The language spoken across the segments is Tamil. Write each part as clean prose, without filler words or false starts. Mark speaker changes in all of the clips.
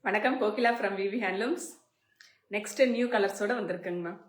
Speaker 1: வணக்கம், Kokila from VV handlooms. Next new கலர்ஸோட வந்திருக்குங்க மேம்.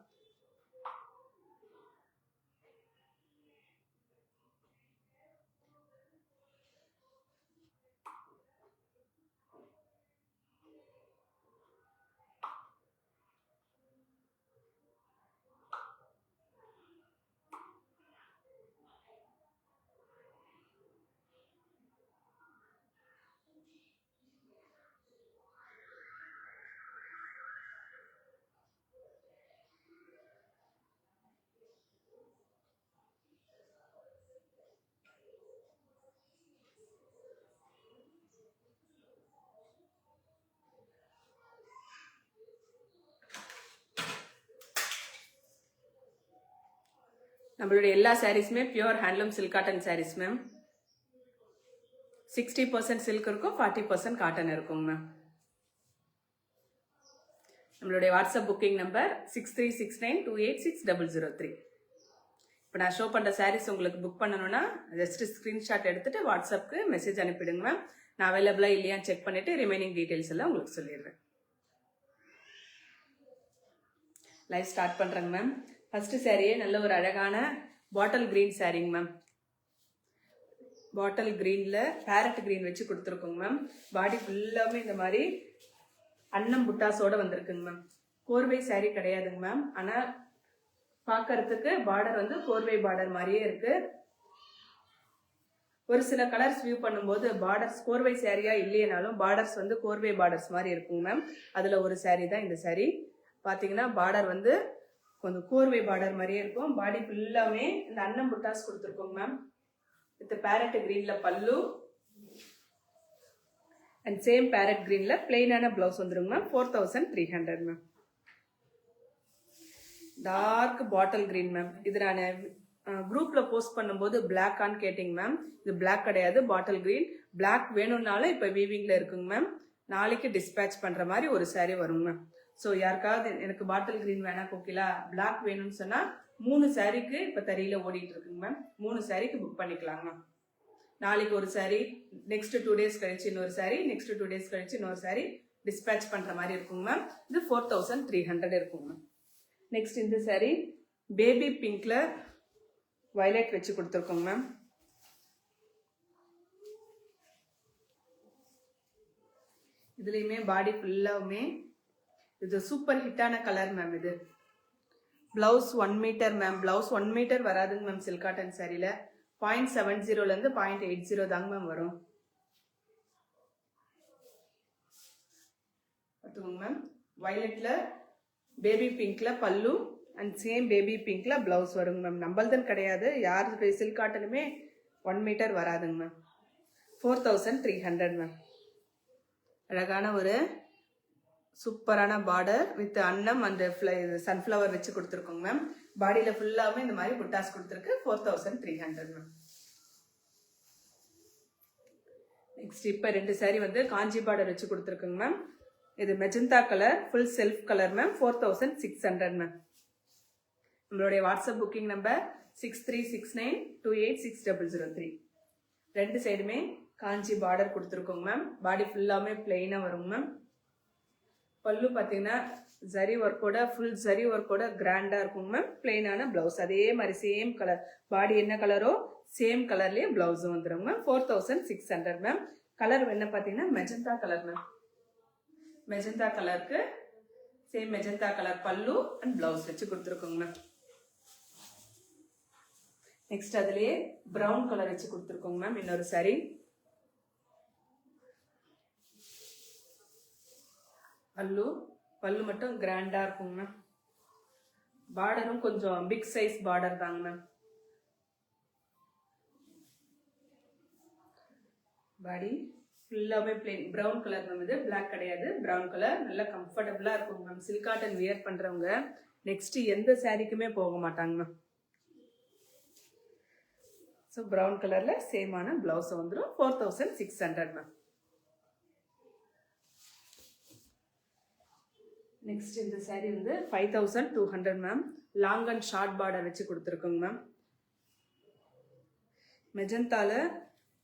Speaker 1: நம்மளுடைய எல்லா சாரீஸுமே pure handloom silk cotton sarees ma'am. 60% silk இருக்கும், 40% காட்டன் இருக்குங்க மேம். நம்மளுடைய வாட்ஸ்அப் புக்கிங் நம்பர் 6369286003. இப்போ நான் ஷோ பண்ணுற சாரீஸ் உங்களுக்கு புக் பண்ணணும்னா ஜஸ்ட் ஸ்க்ரீன்ஷாட் எடுத்துட்டு வாட்ஸ்அப்புக்கு மெசேஜ் அனுப்பிடுங்க மேம். நான் அவைலபிளாக இல்லையான்னு செக் பண்ணிட்டு ரிமைனிங் டீட்டெயில்ஸ் எல்லாம் உங்களுக்கு சொல்லிடுறேன். லைவ் ஸ்டார்ட் பண்ணுறேங்க மேம். ஃபர்ஸ்ட் சாரியே நல்ல ஒரு அழகான பாட்டில் கிரீன் சாரிங்க மேம். பாட்டில் கிரீன்ல பேரட் கிரீன் வச்சு கொடுத்துருக்கோங்க மேம். பாடி ஃபுல்லாமே இந்த மாதிரி அன்னம் புட்டாஸோட வந்திருக்குங்க மேம். கோர்வை சாரி கிடையாதுங்க மேம். ஆனால் பார்க்கறதுக்கு பார்டர் வந்து கோர்வை பார்டர் மாதிரியே இருக்கு. ஒரு சில கலர்ஸ் வியூ பண்ணும்போது பார்டர்ஸ் கோர்வை சாரியா இல்லையனாலும் பார்டர்ஸ் வந்து கோர்வை பார்டர்ஸ் மாதிரி இருக்குங்க மேம். அதுல ஒரு சாரி தான் இந்த சாரி. பார்த்தீங்கன்னா பார்டர் வந்து கொஞ்சம் கோர்வை பார்டர் மாதிரியே இருக்கும். பாடி ஃபுல்லாமே இந்த அன்னம் புட்டாஸ் கொடுத்துருக்கோங்க மேம். வித் பேரட் கிரீன்ல பல்லு அண்ட் சேம் பேரட் கிரீன்ல பிளெயினான பிளவுஸ் வந்துருங்க ma'am. 4300 ma'am. Dark bottle green ma'am. இது நான் குரூப்ல போஸ்ட் பண்ணும்போது பிளாக் ஆன்னு கேட்டிங்க மேம். இது பிளாக் கிடையாது, பாட்டில் கிரீன். பிளாக் வேணும்னாலும் இப்போ வீவிங்ல இருக்குங்க மேம். நாளைக்கு டிஸ்பேச் பண்ற மாதிரி ஒரு சாரி வருங்க மேம். ஸோ யாருக்காவது எனக்கு பாட்டில் கிரீன் வேணா கோகிலா பிளாக் வேணும்னு சொன்னா 3 சாரிக்கு இப்போ தறியில ஓடிட்டு இருக்குங்க மேம். 3 சாரிக்கு புக் பண்ணிக்கலாங்க மேம். நாளைக்கு ஒரு சாரி, நெக்ஸ்ட் 2 days கழிச்சு இன்னொரு சாரி, நெக்ஸ்ட் 2 days கழிச்சு இன்னொரு சாரி டிஸ்பேச் பண்ற மாதிரி இருக்குங்க மேம். இது 4300 இருக்குங்க மேம். நெக்ஸ்ட் இந்த சாரி பேபி பிங்க்ல வயலட் வச்சு கொடுத்துருக்கோங்க மேம். இதுலயுமே பாடி ஃபுல்லாவுமே இது சூப்பர் ஹிட்டான கலர் மேம். இது blouse 1 metre ma'am. Blouse 1 metre வராதுங்க மேம். சில்க் காட்டன் சாரியில 0.70 இருந்து 0.80 தாங்க மேம் வரும். பார்த்துக்கோங்க மேம். வயலட்ல பேபி பிங்க்ல பல்லு அண்ட் சேம் பேபி பிங்க்ல பிளவுஸ் வருங்க மேம். நம்மள்தான் கிடையாது, யாரு சில்க் காட்டனுமே 1 மீட்டர் வராதுங்க மேம். 4300 மேம். அழகான ஒரு சூப்பரான பார்டர் வித் அன்னம் அண்ட் சன்ஃப்ளவர் வச்சு கொடுத்துருக்கோங்க மேம். பாடியில ஃபுல்லாமே இந்த மாதிரி புட்டாஸ் கொடுத்துருக்கு. 4300 மேம். நெக்ஸ்ட் இப்ப 2 சாரி வந்து காஞ்சி பார்டர் வச்சு கொடுத்துருக்குங்க மேம். இது magenta colour full self colour ma'am. 4600 ma'am. நம்மளுடைய வாட்ஸ்அப் புக்கிங் நம்பர் 6369286003. 2 சைடுமே காஞ்சி பார்டர் கொடுத்துருக்கோங்க மேம். பாடி ஃபுல்லாமே பிளெயினா வருங்க மேம். பல்லு பார்த்தீங்கன்னா ஜரி ஒர்க்கோட ஃபுல் ஜரி ஒர்க்கோட கிராண்டா இருக்குங்க மேம். பிளெயினான பிளவுஸ் அதே மாதிரி சேம் கலர், பாடி என்ன கலரோ சேம் கலர்லயே பிளவுஸும் வந்துடும் மேம். 4600 மேம். கலர் என்ன பார்த்தீங்கன்னா மெஜந்தா கலர் மேம். மெஜந்தா கலருக்கு same magenta colour pallu and blouse வச்சு கொடுத்துருக்கோங்க மேம். நெக்ஸ்ட் அதுலயே பிரவுன் கலர் வச்சு கொடுத்துருக்கோங்க மேம். இன்னொரு சாரி பல்லு மட்டும் கிராண்டா இருக்குங்க மேம். பார்டரும் கொஞ்சம் பிக் சைஸ் பார்டர் தாங்க மேம். பாடி ஃபுல்லாவே பிளெயின் பிரவுன் கலர் மேம். இது பிளாக் கிடையாது, பிரவுன் கலர். நல்லா கம்ஃபர்டபுளா இருக்குங்க மேம். சில்க் காட்டன் வியர் பண்றவங்க நெக்ஸ்ட் எந்த சாரிக்குமே போக மாட்டாங்க மேம். ஸோ பிரவுன் கலர்ல சேமான பிளவுஸ் வந்துடும். 4600 மேம். நெக்ஸ்ட் இந்த சாரி வந்து 5200 ma'am. Long and short border வச்சு கொடுத்துருக்கோங்க மேம். மெஜந்தால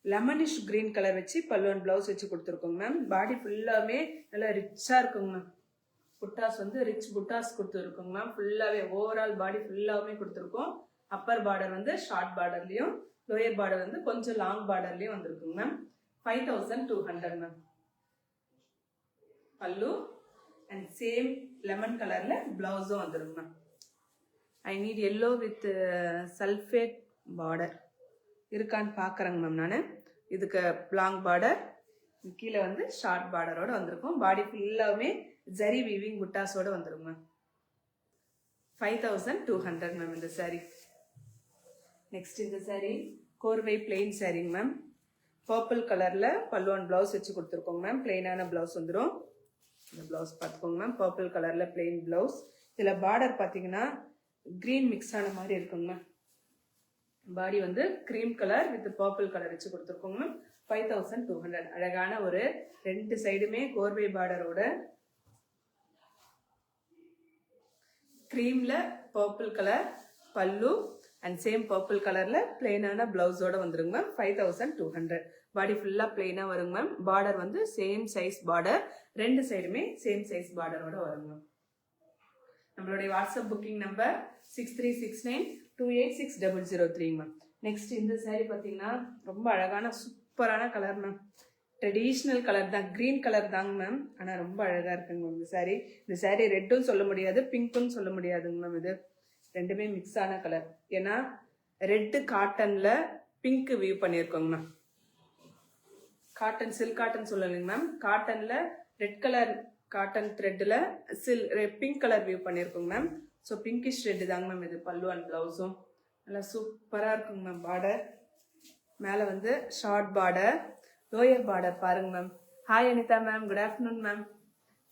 Speaker 1: லெமனிஷ் கிரீன் கலர் வச்சு பல்லு அண்ட் பிளவுஸ் வச்சு கொடுத்துருக்கோங்க மேம். பாடி ஃபுல்லாமே நல்லா ரிச்சாக இருக்குங்க மேம். புட்டாஸ் வந்து ரிச் புட்டாஸ் கொடுத்துருக்கோங்க மேம். ஃபுல்லாகவே ஓவரால் பாடி ஃபுல்லாகவே கொடுத்துருக்கோம். அப்பர் பார்டர் வந்து ஷார்ட் பார்டர்லையும், லோயர் பார்டர் வந்து கொஞ்சம் லாங் பார்டர்லையும் வந்துருக்குங்க மேம். 5200 மேம். பல்லு அண்ட் சேம் லெமன் கலர்ல பிளவுஸும் வந்துருங்க ma'am. I need yellow with sulphate border இருக்கான்னு பார்க்குறேங்க மேம். நான் இதுக்கு லாங் பார்டர், கீழே வந்து ஷார்ட் பார்டரோட வந்திருக்கும். பாடி ஃபுல்லாகவே ஜரி வீவிங் புட்டாஸோட வந்துருங்க மேம். 5200 மேம் இந்த சாரீ. நெக்ஸ்ட் இந்த சாரீ கோர்வை பிளெயின் சாரீங்க மேம். பர்பிள் கலரில் பல்லு அண்ட் ப்ளவுஸ் வச்சு கொடுத்துருக்கோங்க மேம். பிளெயினான ப்ளவுஸ் வந்துடும். இந்த ப்ளவுஸ் பார்த்துக்கோங்க மேம். பர்பிள் கலரில் பிளெயின் ப்ளவுஸ். இதில் பார்டர் பார்த்தீங்கன்னா க்ரீன் மிக்ஸ் ஆன மாதிரி இருக்குங்க மேம். பாடி வந்து cream colour with purple colour வச்சு கொடுத்துருக்கோங்க மேம். 5200. அழகான ஒரு 2 சைடுமே கோர்வை பார்டரோட க்ரீமில் purple colour pallu and same purple கலரில் பிளெயினான ப்ளவுஸோட வந்துருங்க மேம். 5200. பாடி ஃபுல்லாக பிளெயினாக வருங்க மேம். பார்டர் வந்து சேம் சைஸ் பார்டர், 2 சைடுமே சேம் சைஸ் பார்டரோட வருங்க மேம். நம்மளுடைய WhatsApp booking number 6369286003 ma'am. Next இந்த சாரீ பார்த்தீங்கன்னா ரொம்ப அழகான சூப்பரான கலர் மேம். ட்ரெடிஷ்னல் கலர் தான், க்ரீன் கலர் தாங்க மேம். ஆனால் ரொம்ப அழகாக இருக்குங்க மேம் இந்த சாரீ. இந்த சாரீ ரெட்டும் சொல்ல முடியாது, பிங்க்கும் சொல்ல முடியாதுங்க மேம். இது ரெண்டுமே மிக்ஸ் ஆன கலர். ஏன்னா ரெட்டு காட்டனில் பிங்க் வியூ பண்ணியிருக்கோங்க மேம். காட்டன் சில்க் காட்டன் சொல்லலைங்க மேம். காட்டனில் ரெட் கலர் காட்டன் த்ரெட்டில் பிங்க் கலர் வியூ பண்ணியிருக்கோங்க மேம். ஸோ பிங்கிஷ் ரெட்டு தாங்க மேம் இது. பல்லு அண்ட் ப்ளவுஸும் நல்லா சூப்பராக இருக்குங்க மேம். பார்டர் மேலே வந்து ஷார்ட் பார்டர், லோயர் பார்டர் பாருங்க ma'am. Hi Anitha ma'am, good afternoon ma'am.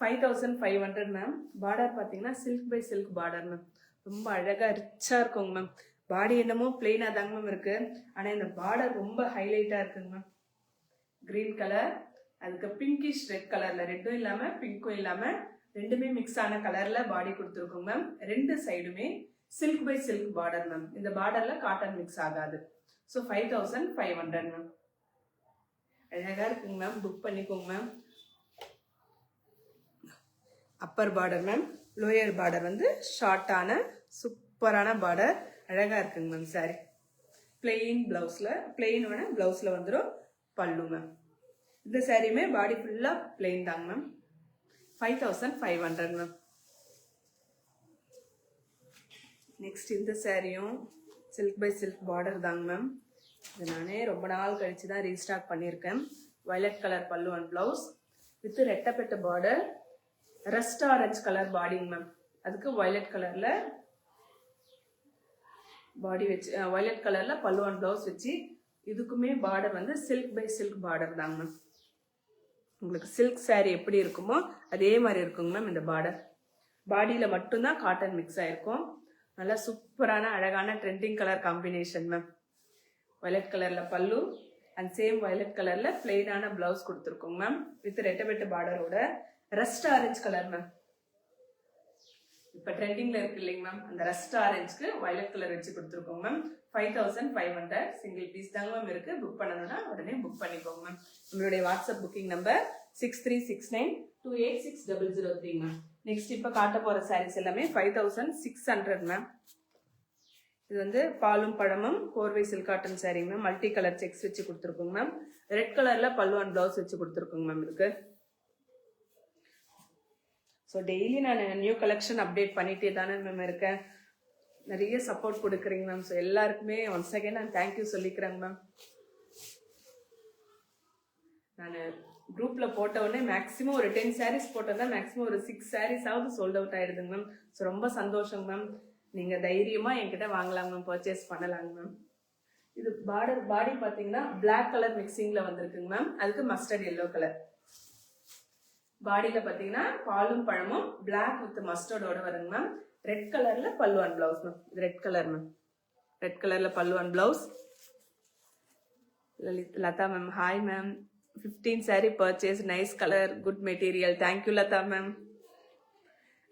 Speaker 1: 5500 ma'am. Border பார்த்தீங்கன்னா silk by silk border ma'am. ரொம்ப அழகாக ரிச்சாக இருக்குங்க மேம். பாடி என்னமோ பிளெயினாக தாங்க மேம் இருக்குது, ஆனால் இந்த பார்டர் ரொம்ப ஹைலைட்டாக இருக்குங்க மேம். க்ரீன் கலர், அதுக்கு பிங்கிஷ் ரெட் கலரில், ரெட்டும் இல்லாமல் பிங்க்கும் இல்லாமல் ரெண்டுமே மிக்ஸ் ஆன கலரில் பாடி கொடுத்துருக்கோங்க மேம். 2 சைடுமே silk by silk border ma'am. இந்த பார்டரில் காட்டன் மிக்ஸ் ஆகாது. So 5500 ma'am. அழகாக இருக்குங்க மேம். புக் பண்ணிக்கோங்க ma'am. Upper border ma'am, lower border வந்து ஷார்ட்டான சூப்பரான பார்டர். அழகாக இருக்குங்க மேம் சாரி. பிளெயின் ப்ளவுஸில், பிளெயினோட ப்ளவுஸில் வந்துடும் பல்லு மேம். இந்த சாரியுமே பாடி ஃபுல்லாக பிளெயின் தாங்க மேம். 5500 மேம். நெக்ஸ்ட் இந்த சாரியும் சில்க் பை சில்க் பார்டர் தாங்க மேம். இது நானே ரொம்ப நாள் கழிச்சு தான் ரீஸ்டாக் பண்ணியிருக்கேன். Violet colour pallu and blouse with ரெட்டப்பட்ட பார்டர், ரஸ்ட் ஆரஞ்ச் கலர் பாடிங்க மேம். அதுக்கு வயலட் கலரில் பாடி வச்சு, வயலட் கலரில் பல்லு அண்ட் ப்ளவுஸ் வச்சு, இதுக்குமே பார்டர் வந்து சில்க் பை சில்க் பார்டர் தாங்க மேம். உங்களுக்கு சில்க் சாரீ எப்படி இருக்குமோ அதே மாதிரி இருக்குங்க மேம் இந்த பார்டர். பாடியில் மட்டும்தான் காட்டன் மிக்ஸ் ஆகிருக்கும். நல்லா சூப்பரான அழகான trending colour combination ma'am. Violet கலரில் பல்லு அண்ட் சேம் வயலட் கலரில் பிளெயினான ப்ளவுஸ் கொடுத்துருக்கோங்க மேம். வித் ரெட்டபெட்ட பார்டரோட ரஸ்ட் ஆரஞ்ச் கலர் மேம். இப்போ ட்ரெண்டிங்கில் இருக்கு இல்லைங்க மேம், அந்த ரஸ்ட் ஆரஞ்சுக்கு வயலட் கலர் வச்சு கொடுத்துருக்கோங்க மேம். 5500 சிங்கிள் பீஸ் தாங்க மேம் இருக்கு. புக் பண்ணணும்னா உடனே புக் பண்ணிக்கோங்க மேம். நம்மளுடைய WhatsApp booking number 6369286003 ma'am. Next இப்போ காட்ட போகிற சாரீஸ் எல்லாமே 5600 மேம். இது வந்து பாலும் பழமும் கோர்வை சில்க் காட்டன் சாரீங்க மேம். மல்டி கலர் செக்ஸ் வச்சு கொடுத்துருக்கோங்க மேம். ரெட் கலரில் பல்லு அண்ட் ப்ளவுஸ் வச்சு கொடுத்துருக்கோங்க மேம் இருக்கு. ஸோ டெய்லி நான் நியூ கலெக்ஷன் அப்டேட் பண்ணிகிட்டே தானே மேம் இருக்கேன். நிறைய சப்போர்ட் கொடுக்குறீங்க மேம். ஸோ எல்லாருக்குமே ஒன்ஸ் அகேன் நான் தேங்க்யூ சொல்லிக்கிறேங்க மேம். நான் குரூப்பில் போட்டவுடனே மேக்ஸிமம் ஒரு 10 சாரீஸ் போட்டோம் தான், மேக்ஸிமம் ஒரு 6 சாரீஸாவது சோல்ட் அவுட் ஆகிடுதுங்க மேம். ஸோ ரொம்ப சந்தோஷங்க மேம். நீங்கள் தைரியமாக என்கிட்ட வாங்கலாங்க மேம், பர்ச்சேஸ் பண்ணலாங்க மேம். இது பாடி பார்த்தீங்கன்னா பிளாக் கலர் மிக்சிங்கில் வந்திருக்குங்க மேம். அதுக்கு மஸ்டர்ட் எல்லோ கலர். பாடியில் பார்த்தீங்கன்னா பாலும் பழமும் பிளாக் வித் மஸ்டர்டோட வருங்க மேம். ரெட் கலரில் பல்லு அண்ட் ப்ளவுஸ் மேம். இது ரெட் கலர் மேம். ரெட் கலரில் பல்லு and blouse. Latha ma'am, hi ma'am. 15 sari purchase, nice colour, good material. Thank you Latha ma'am.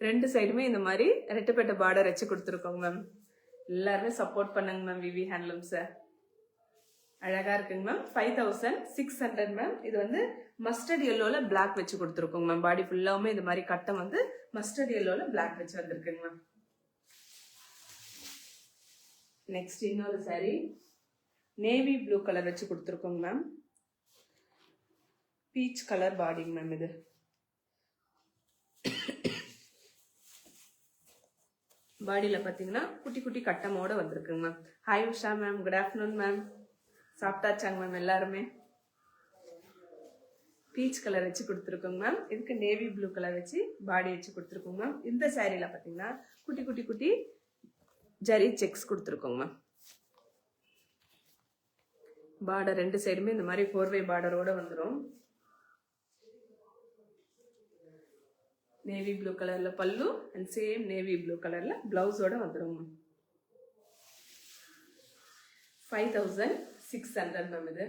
Speaker 1: 2 சைடுமே இந்த மாதிரி ரெட்டப்பட்ட பார்டர் வச்சு கொடுத்துருக்கோங்க மேம். எல்லாருமே சப்போர்ட் பண்ணுங்க மேம் விவி ஹேண்ட்லூம் சார். அழகா இருக்குங்க மேம். 5600 மேம். இது வந்து மஸ்டர்ட் எல்லோல பிளாக் வச்சு கொடுத்துருக்கோங்க மேம். பாடி ஃபுல்லாவுமே இந்த மாதிரி கட்டம் வந்து மஸ்டர்ட் எல்லோல பிளாக் வச்சு வந்திருக்குங்க மேம். நெக்ஸ்ட் இன்னொரு சாரி நேவி ப்ளூ கலர் வச்சு கொடுத்துருக்கோங்க மேம். பீச் கலர் பாடிங்க மேம். இது பாடியில் பார்த்தீங்கன்னா குட்டி குட்டி கட்டமோட வந்திருக்குங்க ma'am. Hi Usha ma'am, good afternoon ma'am. சாப்பிட்டாச்சாங்க மேம் எல்லாருமே? பீச் கலர் வச்சு கொடுத்துருக்கோங்க மேம். இதுக்கு நேவி ப்ளூ கலர் வச்சு பாடி வச்சு கொடுத்துருக்கோங்க மேம். இந்த சாரியில் பார்த்தீங்கன்னா குட்டி குட்டி குட்டி ஜரி செக்ஸ் கொடுத்துருக்கோங்க மேம். பார்டர் ரெண்டு சைடுமே இந்த மாதிரி 4-way பார்டரோட வந்துடும். நேவி ப்ளூ கலர்ல pallu and same navy blue கலர்ல பிளவுஸோட வந்துடும். 5600 மேம் இது.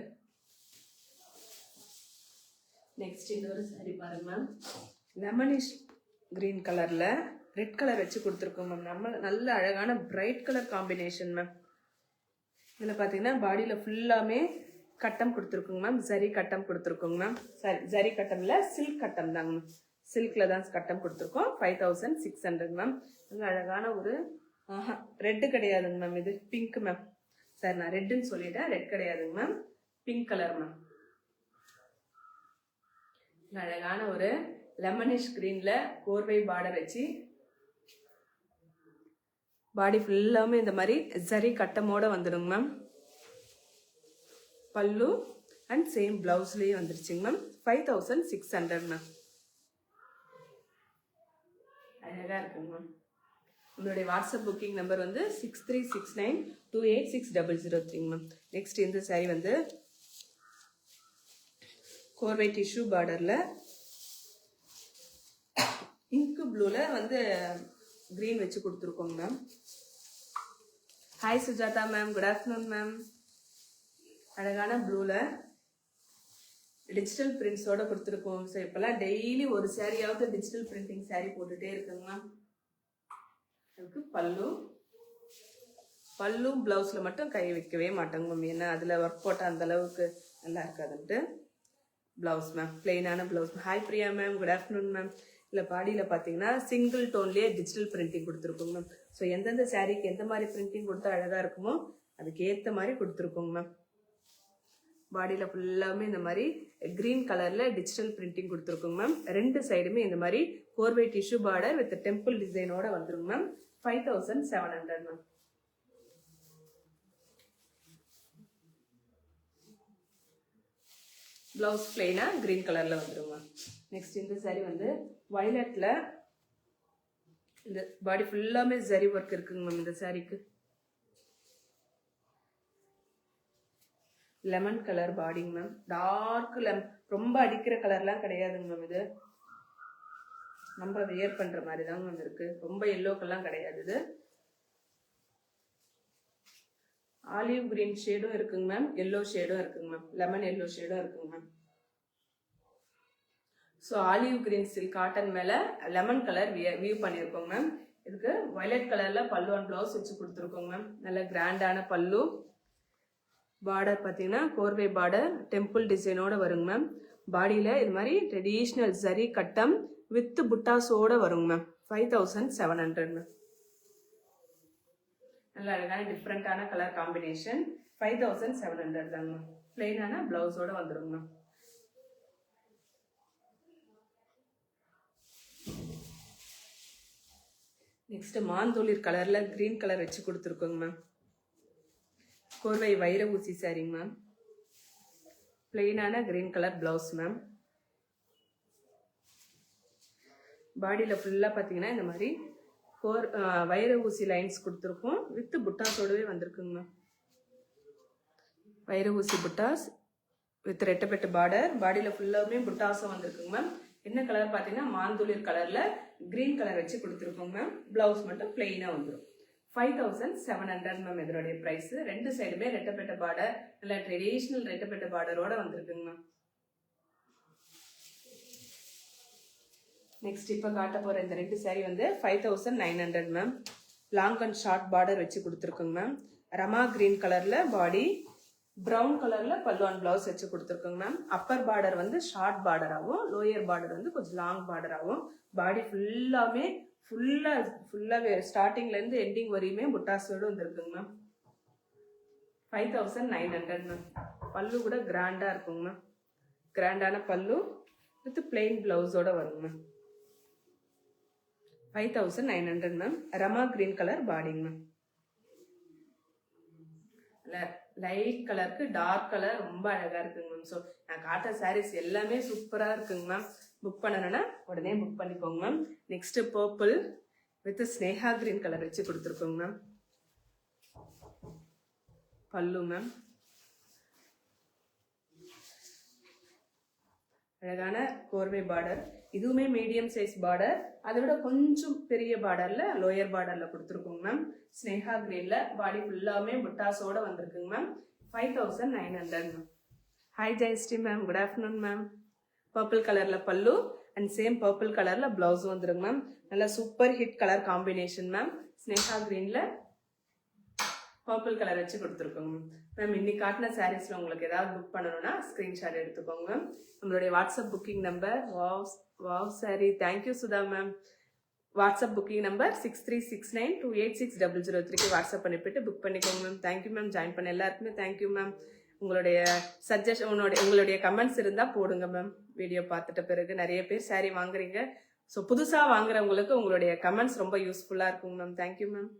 Speaker 1: நெக்ஸ்ட் இன்னொரு சாரி பாருங்க மேம். லெமனிஷ் கிரீன் கலர்ல ரெட் கலர் வச்சு கொடுத்துருக்கோம் மேம். நம்ம நல்ல அழகான பிரைட் கலர் காம்பினேஷன் மேம். இதில் பார்த்தீங்கன்னா பாடியில் ஃபுல்லாமே கட்டம் கொடுத்துருக்கோங்க மேம். ஜரி கட்டம் கொடுத்துருக்கோங்க மேம். சாரி, ஜரி கட்டம் இல்லை, சில்க் கட்டம் தாங்க மேம். சில்கில் தான் கட்டம் கொடுத்துருக்கோம். 5600 மேம். இங்கே அழகான ஒரு ரெட்டு கிடையாதுங்க மேம். இது பிங்க் மேம். சார் நான் ரெட்டுன்னு சொல்லிட்டேன், ரெட் கிடையாதுங்க மேம். Pink colour ma'am. அழகான ஒரு லெமனிஷ் கிரீன்ல 4-way பார்டர் வச்சு பாடி ஃபுல்லாமே இந்த மாதிரி ஜரி கட்டமோட வந்துடுங்க மேம். பல்லு அண்ட் சேம் பிளவுஸ்லேயே வந்துருச்சுங்க மேம். 5600 மேம். அழகாக இருக்குங்க மேம். உங்களுடைய வாட்ஸ்அப் புக்கிங் நம்பர் வந்து 6369286003 மேம். நெக்ஸ்ட் இந்த சாரி வந்து 4-way டிஷ்யூ பார்டரில் இங்கு ப்ளூவில் வந்து க்ரீன் வச்சு கொடுத்துருக்கோங்க ma'am. Hi Sujatha ma'am, good afternoon ma'am. அழகான ப்ளூவில் டிஜிட்டல் பிரிண்ட்ஸோட கொடுத்துருக்கோம். ஸோ இப்போல்லாம் டெய்லி ஒரு சாரியாவது டிஜிட்டல் பிரிண்டிங் சாரி போட்டுகிட்டே இருக்குங்க மேம். அதுக்கு பல்லும் ப்ளவுஸில் மட்டும் கை வைக்கவே மாட்டோங்க மேம். ஏன்னா அதில் ஒர்க் போட்டால் அந்த அளவுக்கு நல்லா இருக்காதுன்ட்டு ப்ளவுஸ் மேம், பிளெயினான blouse. Hi Priya ma'am, good afternoon ma'am. இல்லை பாடியில் பார்த்தீங்கன்னா சிங்கிள் டோன்லேயே டிஜிட்டல் பிரிண்டிங் கொடுத்துருக்கோங்க மேம். ஸோ எந்தெந்த சாரீக்கு எந்த மாதிரி பிரிண்டிங் கொடுத்தா அழகாக இருக்குமோ அதுக்கு ஏற்ற மாதிரி கொடுத்துருக்கோங்க மேம். பாடியில் ஃபுல்லாமே இந்த மாதிரி க்ரீன் கலரில் டிஜிட்டல் பிரிண்டிங் கொடுத்துருக்கோங்க மேம். ரெண்டு சைடுமே இந்த மாதிரி 4-way tissue border with temple டிசைனோட வந்துருங்க மேம். 5700 மேம். பிளவுஸ் பிளெயினா கிரீன் கலர்ல வந்துருங்க. நெக்ஸ்ட் இந்த சாரி வந்து வயலட்ல இந்த பாடி ஃபுல்லாமே ஜரி ஒர்க் இருக்குங்க மேம். இந்த சாரிக்கு லெமன் கலர் பாடிங்க மேம். டார்க் ரொம்ப அடிக்கிற கலர்லாம் கிடையாதுங்க மேம். இது நம்ம வியர் பண்ற மாதிரி தாங்க மேம் இருக்கு. ரொம்ப எல்லோக்கெல்லாம் கிடையாது. இது ஆலிவ் கிரீன் ஷேடும் இருக்குங்க மேம், எல்லோ ஷேடும் இருக்குங்க மேம், லெமன் எல்லோ ஷேடும் இருக்குங்க ma'am. So olive green silk cotton மேலே லெமன் கலர் வியூ பண்ணியிருக்கோங்க மேம். இதுக்கு வயலட் கலரில் பல்லு அண்ட் ப்ளவுஸ் வச்சு கொடுத்துருக்கோங்க மேம். நல்ல கிராண்டான பல்லு. பார்டர் பார்த்தீங்கன்னா 4-way பார்டர் டெம்பிள் டிசைனோட வருங்க மேம். பாடியில் இது மாதிரி ட்ரெடிஷ்னல் ஜரி கட்டம் வித் புட்டாஸோட வருங்க மேம். 5700 மேம். நல்ல அழகான டிஃப்ரெண்டான கலர் காம்பினேஷன். 5700 தாங்க மேம். பிளெயினான பிளவுஸோட வந்துருங்க மேம். நெக்ஸ்ட் மாந்தோளிர் கலர்ல கிரீன் கலர் வச்சு கொடுத்துருக்கோங்க மேம். 4-way வைர ஊசி சாரிங்க மேம். பிளெயினான கிரீன் கலர் பிளவுஸ் மேம். பாடியில் ஃபுல்லாக பார்த்தீங்கன்னா இந்த மாதிரி வைர ஊசி லைன்ஸ் கொடுத்துருக்கோம். வித் புட்டாஸோடவே வந்திருக்குங்க மேம். வைர ஊசி புட்டாஸ் வித் ரெட்டப்பெட்ட பார்டர். பாடியில் ஃபுல்லாகவே புட்டாஸும் வந்திருக்குங்க மேம். என்ன கலர் பார்த்தீங்கன்னா மாந்துளிர் கலரில் கிரீன் கலர் வச்சு கொடுத்துருக்கோங்க மேம். பிளவுஸ் மட்டும் பிளெயினாக வந்துடும். 5700 மேம் இதனுடைய ப்ரைஸ். ரெண்டு சைடுமே ரெட்டப்பெட்ட பார்டர், நல்லா ட்ரெடிஷ்னல் ரெட்டப்பெட்ட பார்டரோட வந்திருக்குங்க மேம். நெக்ஸ்ட் இப்போ காட்ட போகிற இந்த ரெண்டு சாரி வந்து 5900 ma'am. Long and short border வச்சு கொடுத்துருக்குங்க மேம். ரமா கிரீன் கலரில் பாடி, ப்ரௌன் கலர்ல பல்லு அண்ட் பிளவுஸ் வச்சு கொடுத்துருக்கோங்க மேம். அப்பர் பார்டர் வந்து ஷார்ட் பார்டராகவும், லோயர் பார்டர் வந்து கொஞ்சம் லாங் பார்டராகவும், பாடி ஃபுல்லாவே ஸ்டார்டிங்ல இருந்து எண்டிங் வரையுமே புட்டாஸோடு வந்துருக்குங்க மேம். 5900 மேம். பல்லு கூட கிராண்டா இருக்குங்க மேம். கிராண்டான பல்லு வித் பிளெயின் பிளவுஸோட வருங்க ma'am. 5900 ma'am. Rama green colour பாடிங்க மேம். லைட் கலருக்கு டார்க் கலர் ரொம்ப அழகா இருக்குங்க மேம். ஸோ நான் காட்டுற சாரீஸ் எல்லாமே சூப்பரா இருக்குங்க மேம். புக் பண்ணணும்னா உடனே புக் பண்ணிக்கோங்க ma'am. Next purple with Sneha green colour வச்சு கொடுத்துருக்கோங்க மேம். பல்லு மேம். அழகான கோர்வை பார்டர். இதுவுமே மீடியம் சைஸ் பார்டர். அதை விட கொஞ்சம் பெரிய பார்டர்ல லோயர் பார்டர்ல கொடுத்துருக்கோங்க மேம். ஸ்னேகா கிரீன்ல பாடி ஃபுல்லாமே புட்டாஸோட வந்திருக்குங்க ma'am. 5900 ma'am. Hi Jayashree ma'am, good afternoon ma'am. Purple கலர்ல பல்லு அண்ட் சேம் பர்பிள் கலர்ல பிளவுஸ் வந்துருங்க மேம். நல்லா super hit colour combination ma'am. Sneha கிரீன்ல பர்பிள் கலர் வச்சு கொடுத்துருக்கோங்க மேம். இன்னைக்கு காட்டின சாரீஸ்ல உங்களுக்கு ஏதாவது புக் பண்ணணும்னா ஸ்கிரீன்ஷாட் எடுத்துக்கோங்க மேம். நம்மளுடைய WhatsApp booking number wow sari, thank you Sudha ma'am. WhatsApp booking number 6369286003க்கு வாட்ஸ்அப் பண்ணிவிட்டு புக் பண்ணிக்கோங்க மேம். Thank you ma'am. ஜாயின் பண்ண எல்லாருக்குமே தேங்க்யூ மேம். உங்களுடைய சஜஷன், உங்களுடைய கமெண்ட்ஸ் இருந்தால் போடுங்க மேம். வீடியோ பார்த்துட்ட பிறகு நிறைய பேர் சாரீ வாங்குறீங்க. ஸோ புதுசாக வாங்குறவங்களுக்கு உங்களுடைய கமெண்ட்ஸ் ரொம்ப யூஸ்ஃபுல்லாக இருக்குங்க மேம். Thank you ma'am.